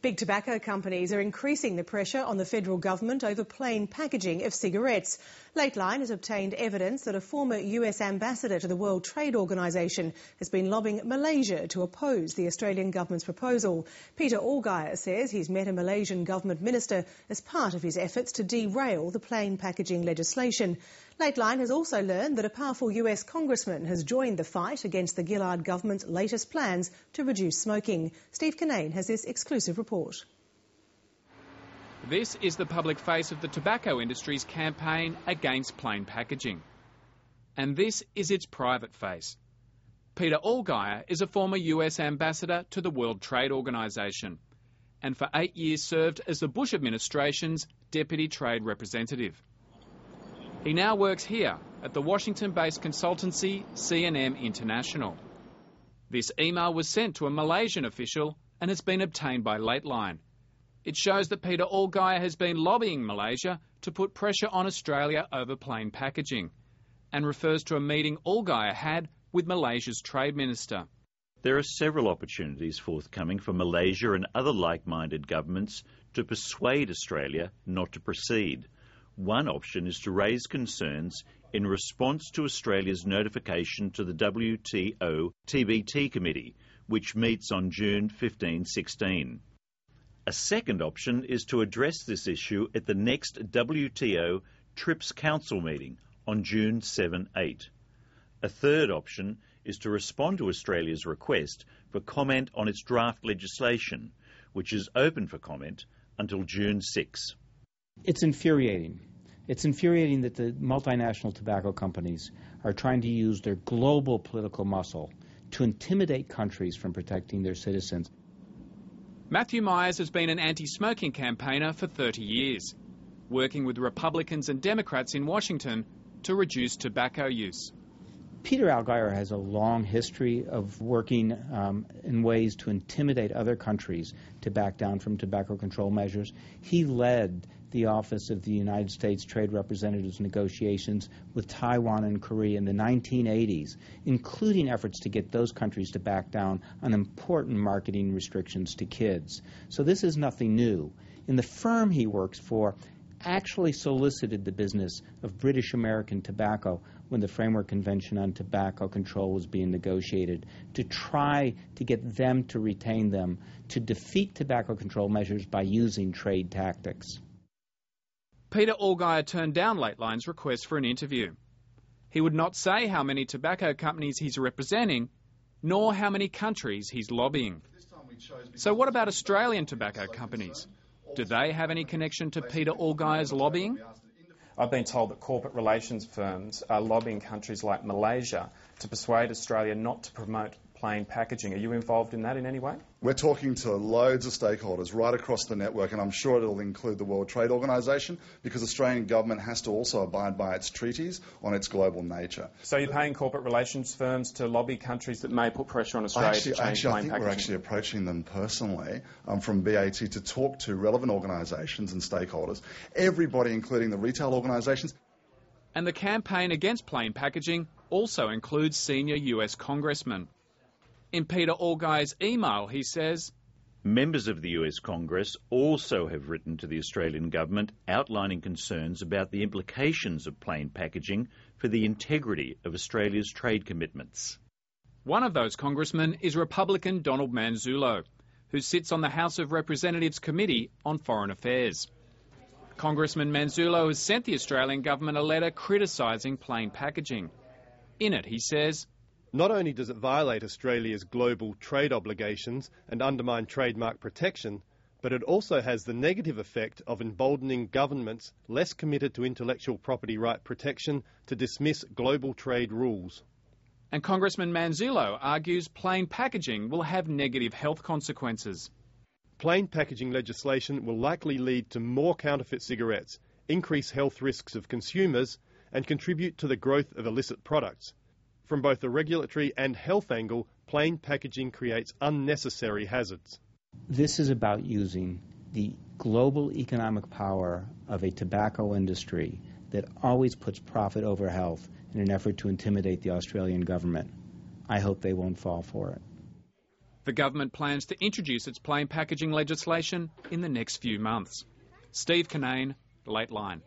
Big tobacco companies are increasing the pressure on the federal government over plain packaging of cigarettes. Lateline has obtained evidence that a former US ambassador to the World Trade Organization has been lobbying Malaysia to oppose the Australian government's proposal. Peter Allgeier says he's met a Malaysian government minister as part of his efforts to derail the plain packaging legislation. Lateline has also learned that a powerful US congressman has joined the fight against the Gillard government's latest plans to reduce smoking. Steve Kinane has this exclusive report. This is the public face of the tobacco industry's campaign against plain packaging. And this is its private face. Peter Allgeier is a former US ambassador to the World Trade Organization and for 8 years served as the Bush administration's deputy trade representative. He now works here at the Washington-based consultancy C&M International. This email was sent to a Malaysian official and has been obtained by Lateline. It shows that Peter Allgeier has been lobbying Malaysia to put pressure on Australia over plain packaging and refers to a meeting Allgeier had with Malaysia's trade minister. There are several opportunities forthcoming for Malaysia and other like-minded governments to persuade Australia not to proceed. One option is to raise concerns in response to Australia's notification to the WTO TBT Committee, which meets on June 15-16. A second option is to address this issue at the next WTO TRIPS Council meeting on June 7-8. A third option is to respond to Australia's request for comment on its draft legislation, which is open for comment until June 6. It's infuriating. It's infuriating that the multinational tobacco companies are trying to use their global political muscle to intimidate countries from protecting their citizens. Matthew Myers has been an anti-smoking campaigner for 30 years, working with Republicans and Democrats in Washington to reduce tobacco use. Peter Allgeier has a long history of working in ways to intimidate other countries to back down from tobacco control measures. He led the Office of the United States Trade Representative's negotiations with Taiwan and Korea in the 1980s, including efforts to get those countries to back down on important marketing restrictions to kids. So this is nothing new. In the firm he works for, actually solicited the business of British American Tobacco when the Framework Convention on Tobacco Control was being negotiated, to try to get them to retain them, to defeat tobacco control measures by using trade tactics. Peter Allgeier turned down Lateline's request for an interview. He would not say how many tobacco companies he's representing, nor how many countries he's lobbying. So what about Australian tobacco companies? Do they have any connection to Peter Allgeier's lobbying? I've been told that corporate relations firms are lobbying countries like Malaysia to persuade Australia not to promote plain packaging. Are you involved in that in any way? We're talking to loads of stakeholders right across the network, and I'm sure it'll include the World Trade Organization, because the Australian government has to also abide by its treaties on its global nature. So you're paying corporate relations firms to lobby countries that may put pressure on Australia to change plain packaging? I think we're actually approaching them personally from BAT to talk to relevant organisations and stakeholders, everybody including the retail organisations. And the campaign against plain packaging also includes senior US congressmen. In Peter Allgeier's email, he says, members of the US Congress also have written to the Australian government outlining concerns about the implications of plain packaging for the integrity of Australia's trade commitments. One of those congressmen is Republican Donald Manzullo, who sits on the House of Representatives Committee on Foreign Affairs. Congressman Manzullo has sent the Australian government a letter criticising plain packaging. In it, he says, not only does it violate Australia's global trade obligations and undermine trademark protection, but it also has the negative effect of emboldening governments less committed to intellectual property right protection to dismiss global trade rules. And Congressman Manzullo argues plain packaging will have negative health consequences. Plain packaging legislation will likely lead to more counterfeit cigarettes, increase health risks of consumers, and contribute to the growth of illicit products. From both a regulatory and health angle, plain packaging creates unnecessary hazards. This is about using the global economic power of a tobacco industry that always puts profit over health in an effort to intimidate the Australian government. I hope they won't fall for it. The government plans to introduce its plain packaging legislation in the next few months. Steve Kinane, Lateline.